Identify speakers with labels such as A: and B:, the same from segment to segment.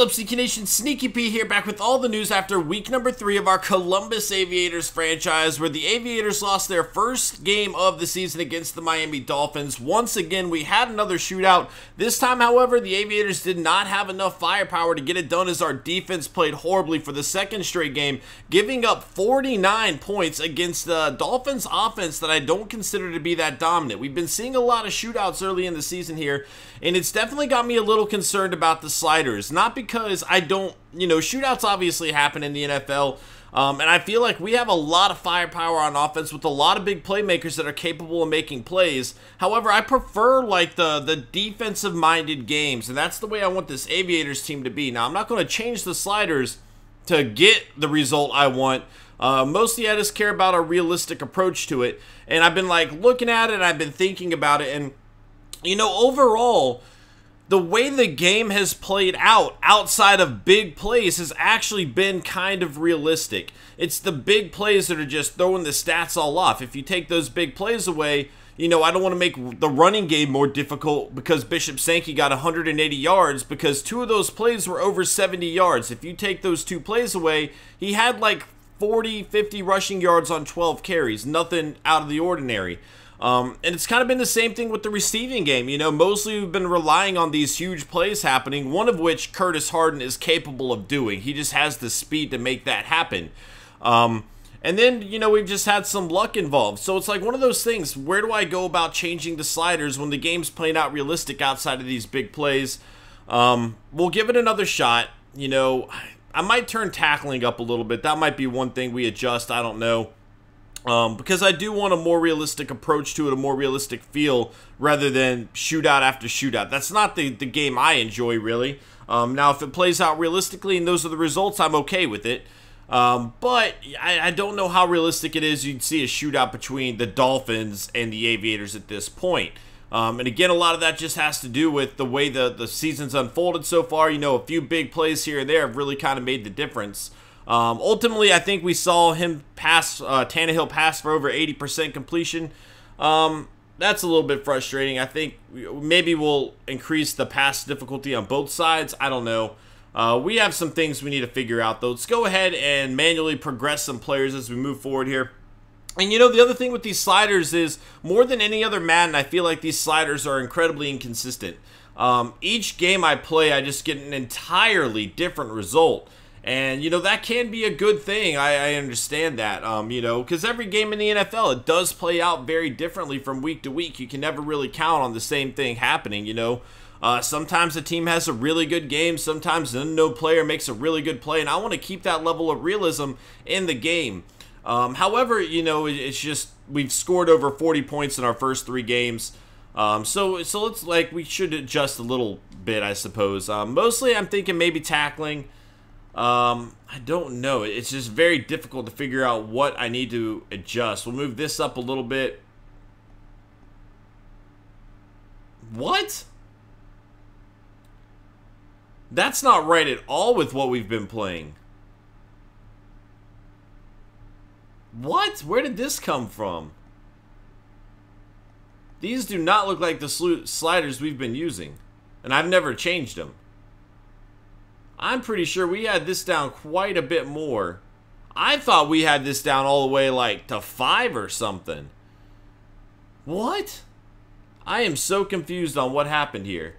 A: What's up, Sneaky Nation? Sneaky P here, back with all the news after week number 3 of our Columbus Aviators franchise, where the Aviators lost their first game of the season against the Miami Dolphins. Once again, we had another shootout. This time, however, the Aviators did not have enough firepower to get it done, as our defense played horribly for the second straight game, giving up 49 points against the Dolphins offense that I don't consider to be that dominant. We've been seeing a lot of shootouts early in the season here, and it's definitely got me a little concerned about the sliders. Not because I don't, shootouts obviously happen in the NFL, and I feel like we have a lot of firepower on offense with a lot of big playmakers that are capable of making plays. However, I prefer like the defensive-minded games, and that's the way I want this Aviators team to be. Now, I'm not going to change the sliders to get the result I want. Mostly I just care about a realistic approach to it, and I've been like looking at it, and I've been thinking about it, and overall, the way the game has played out outside of big plays has actually been kind of realistic. It's the big plays that are just throwing the stats all off. If you take those big plays away, I don't want to make the running game more difficult because Bishop Sankey got 180 yards because 2 of those plays were over 70 yards. If you take those 2 plays away, he had like 40, 50 rushing yards on 12 carries. Nothing out of the ordinary. And it's kind of been the same thing with the receiving game. Mostly we've been relying on these huge plays happening, one of which Curtis Harden is capable of doing. He just has the speed to make that happen. And then, we've just had some luck involved. So it's like one of those things, where do I go about changing the sliders when the game's playing out realistic outside of these big plays? We'll give it another shot. I might turn tackling up a little bit. That might be one thing we adjust. I don't know. Because I do want a more realistic approach to it, a more realistic feel, rather than shootout after shootout. That's not the game I enjoy, really. Now, if it plays out realistically and those are the results, I'm okay with it. But I don't know how realistic it is you'd see a shootout between the Dolphins and the Aviators at this point. And again, a lot of that just has to do with the way the season's unfolded so far. A few big plays here and there have really kind of made the difference. Ultimately, I think we saw him pass, Tannehill pass for over 80% completion. That's a little bit frustrating. I think maybe we'll increase the pass difficulty on both sides. I don't know. We have some things we need to figure out, though. Let's go ahead and manually progress some players as we move forward here. And the other thing with these sliders is, more than any other Madden, I feel like these sliders are incredibly inconsistent. Each game I play, I just get an entirely different result. And, that can be a good thing. I understand that, because every game in the NFL, it does play out very differently from week to week. You can never really count on the same thing happening, Sometimes a team has a really good game. Sometimes an unknown player makes a really good play. And I want to keep that level of realism in the game. However, it's just we've scored over 40 points in our first 3 games. So it's like we should adjust a little bit, I suppose. Mostly I'm thinking maybe tackling. I don't know. It's just very difficult to figure out what I need to adjust. We'll move this up a little bit. What? That's not right at all with what we've been playing. What? Where did this come from? These do not look like the sliders we've been using. And I've never changed them. I'm pretty sure we had this down quite a bit more. I thought we had this down all the way like to 5 or something. What? I am so confused on what happened here.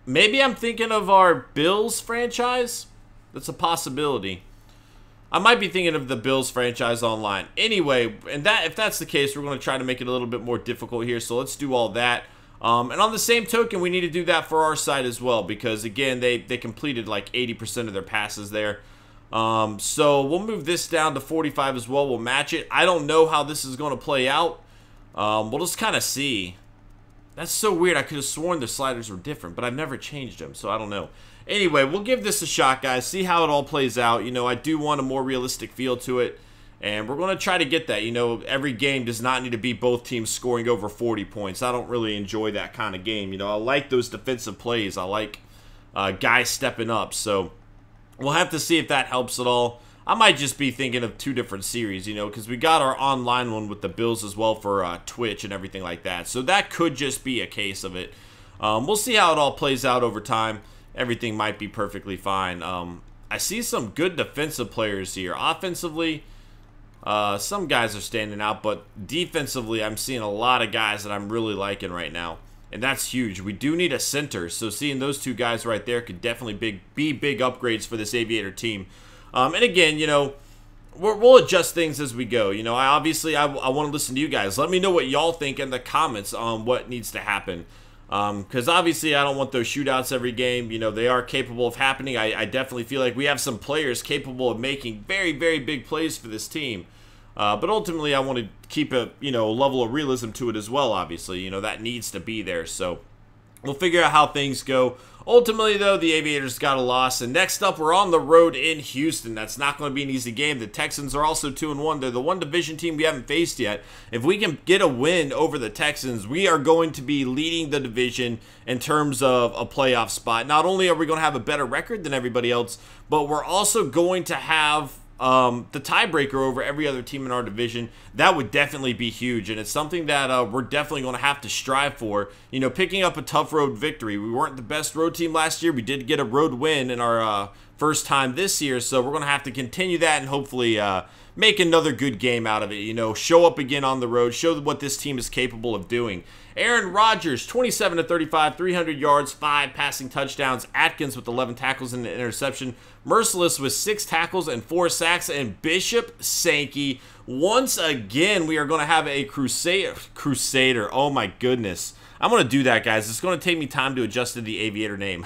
A: Maybe I'm thinking of our Bills franchise? That's a possibility. I might be thinking of the Bills franchise online. Anyway, and if that's the case, we're going to try to make it a little bit more difficult here. So let's do all that. And on the same token, we need to do that for our side as well, because again, they completed like 80% of their passes there. So we'll move this down to 45 as well. We'll match it. I don't know how this is going to play out. We'll just kind of see. That's so weird. I could have sworn the sliders were different, but I've never changed them, so I don't know. Anyway, we'll give this a shot, guys. See how it all plays out. I do want a more realistic feel to it. And we're going to try to get that. Every game does not need to be both teams scoring over 40 points. I don't really enjoy that kind of game. I like those defensive plays. I like guys stepping up. So we'll have to see if that helps at all. I might just be thinking of 2 different series, you know, because we got our online one with the Bills as well for Twitch and everything like that. So that could just be a case of it. We'll see how it all plays out over time. Everything might be perfectly fine. I see some good defensive players here. Offensively, some guys are standing out, but defensively, I'm seeing a lot of guys that I'm really liking right now. And that's huge. We do need a center, so seeing those 2 guys right there could definitely be big upgrades for this Aviator team. And again, you know, we'll adjust things as we go. You know, I want to listen to you guys. Let me know what y'all think in the comments on what needs to happen. Because obviously I don't want those shootouts every game. You know, they are capable of happening. I definitely feel like we have some players capable of making very, very big plays for this team. But ultimately I want to keep a, you know, level of realism to it as well, obviously. You know, that needs to be there. So we'll figure out how things go. Ultimately, though, the Aviators got a loss. And next up, we're on the road in Houston. That's not going to be an easy game. The Texans are also 2-1. They're the one division team we haven't faced yet. If we can get a win over the Texans, we are going to be leading the division in terms of a playoff spot. Not only are we going to have a better record than everybody else, but we're also going to have the tiebreaker over every other team in our division. That would definitely be huge, and it's something that we're definitely going to have to strive for. You know, picking up a tough road victory. We weren't the best road team last year. We did get a road win in our first time this year, so we're going to have to continue that and hopefully make another good game out of it. You know, show up again on the road, show what this team is capable of doing. Aaron Rodgers, 27 of 35, 300 yards, 5 passing touchdowns. Atkins with 11 tackles and an interception. Merciless with 6 tackles and 4 sacks. And Bishop Sankey, once again, we are going to have a Crusader. Oh my goodness. I'm going to do that, guys. It's going to take me time to adjust to the Aviator name.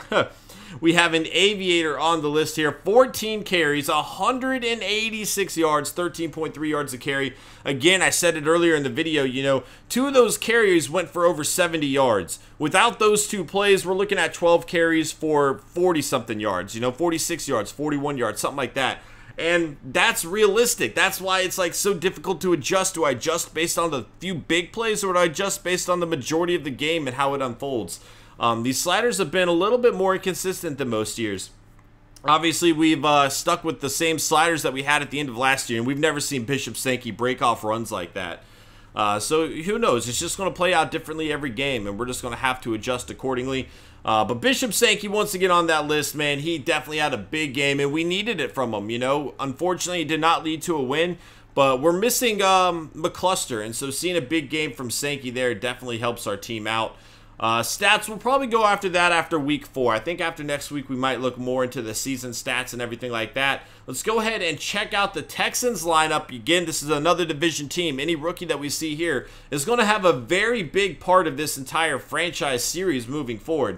A: We have an Aviator on the list here. 14 carries, 186 yards, 13.3 yards a carry. Again, I said it earlier in the video, you know, 2 of those carries went for over 70 yards. Without those 2 plays, we're looking at 12 carries for 40-something yards, you know, 46 yards, 41 yards, something like that. And that's realistic. That's why it's like so difficult to adjust. Do I adjust based on the few big plays, or do I adjust based on the majority of the game and how it unfolds? These sliders have been a little bit more inconsistent than most years. Obviously, we've stuck with the same sliders that we had at the end of last year, and we've never seen Bishop Sankey break off runs like that. So who knows? It's just going to play out differently every game, and we're just going to have to adjust accordingly. But Bishop Sankey, once again on that list, man, he definitely had a big game, and we needed it from him, you know. Unfortunately, it did not lead to a win, but we're missing McCluster, and so seeing a big game from Sankey there definitely helps our team out. Stats, we'll probably go after that after week 4. I think after next week we might look more into the season stats and everything like that. Let's go ahead and check out the Texans lineup. Again, this is another division team. Any rookie that we see here is going to have a very big part of this entire franchise series moving forward.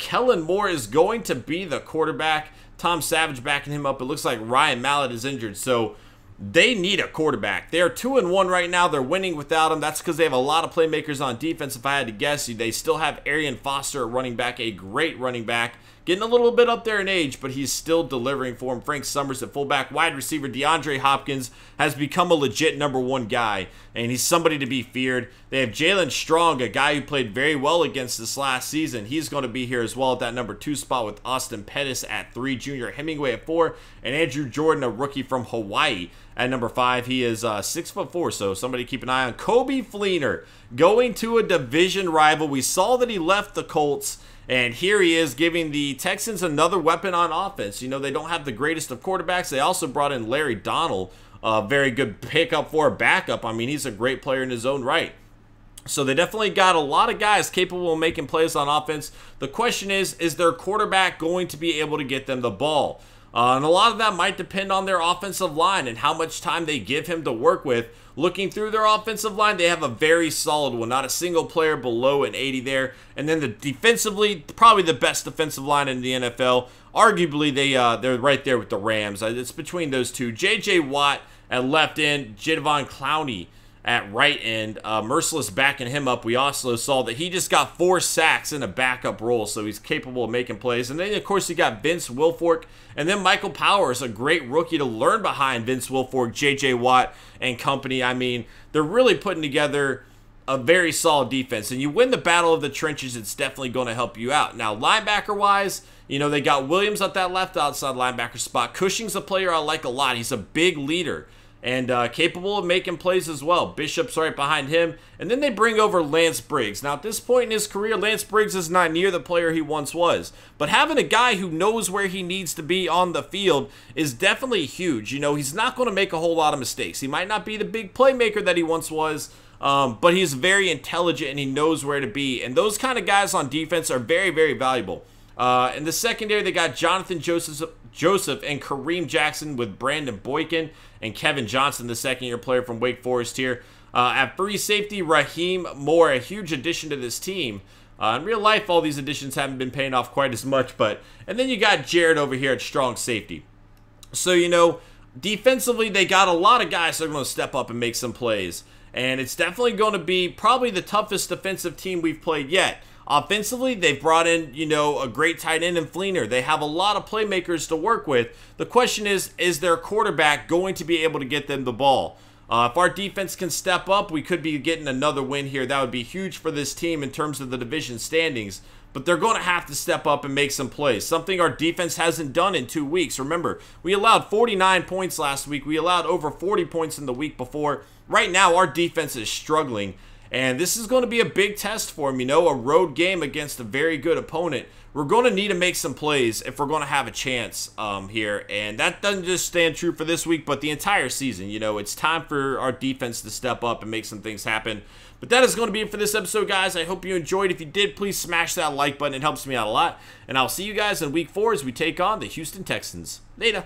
A: Kellen Moore is going to be the quarterback. Tom Savage backing him up. It looks like Ryan Mallett is injured, so they need a quarterback. They're 2-1 right now. They're winning without him. That's because they have a lot of playmakers on defense. If I had to guess, they still have Arian Foster at running back, a great running back. Getting a little bit up there in age, but he's still delivering for him. Frank Summers at fullback. Wide receiver DeAndre Hopkins has become a legit #1 guy, and he's somebody to be feared. They have Jalen Strong, a guy who played very well against this last season. He's going to be here as well at that #2 spot with Austin Pettis at 3, Junior Hemingway at 4, and Andrew Jordan, a rookie from Hawaii, at #5. He is 6'4", so somebody keep an eye on. Kobe Fleener going to a division rival. We saw that he left the Colts, and here he is giving the Texans another weapon on offense. You know, they don't have the greatest of quarterbacks. They also brought in Larry Donald, a very good pickup for a backup. I mean, he's a great player in his own right. So they definitely got a lot of guys capable of making plays on offense. The question is their quarterback going to be able to get them the ball? And a lot of that might depend on their offensive line and how much time they give him to work with. Looking through their offensive line, they have a very solid one. Not a single player below an 80 there. And then defensively, probably the best defensive line in the NFL. Arguably, they're right there with the Rams. It's between those two. J.J. Watt at left end, Jadavon Clowney at right end. Merciless backing him up. We also saw that he just got 4 sacks in a backup role, so he's capable of making plays. And then, of course, you got Vince Wilfork, and then Michael Powers, a great rookie to learn behind Vince Wilfork, J.J. Watt, and company. I mean, they're really putting together a very solid defense. And you win the battle of the trenches, it's definitely going to help you out. Now, linebacker-wise, you know, they got Williams at that left outside linebacker spot. Cushing's a player I like a lot. He's a big leader and capable of making plays as well. Bishop's right behind him. And then they bring over Lance Briggs. Now, at this point in his career, Lance Briggs is not near the player he once was. But having a guy who knows where he needs to be on the field is definitely huge. You know, he's not going to make a whole lot of mistakes. He might not be the big playmaker that he once was, but he's very intelligent and he knows where to be. And those kind of guys on defense are very, very valuable. In the secondary, they got Jonathan Joseph and Kareem Jackson with Brandon Boykin and Kevin Johnson, the second-year player from Wake Forest here. At free safety, Raheem Moore, a huge addition to this team. In real life, all these additions haven't been paying off quite as much, and then you got Jared over here at strong safety. So, you know, defensively, they got a lot of guys that are going to step up and make some plays. And it's definitely going to be probably the toughest defensive team we've played yet. Offensively, they've brought in, you know, a great tight end in Fleener. They have a lot of playmakers to work with. The question is their quarterback going to be able to get them the ball? If our defense can step up, we could be getting another win here. That would be huge for this team in terms of the division standings. But they're going to have to step up and make some plays, something our defense hasn't done in 2 weeks. Remember, we allowed 49 points last week. We allowed over 40 points in the week before. Right now, our defense is struggling. And this is going to be a big test for him, you know, a road game against a very good opponent. We're going to need to make some plays if we're going to have a chance here. And that doesn't just stand true for this week, but the entire season. You know, it's time for our defense to step up and make some things happen. But that is going to be it for this episode, guys. I hope you enjoyed. If you did, please smash that like button. It helps me out a lot. And I'll see you guys in week 4 as we take on the Houston Texans. Later.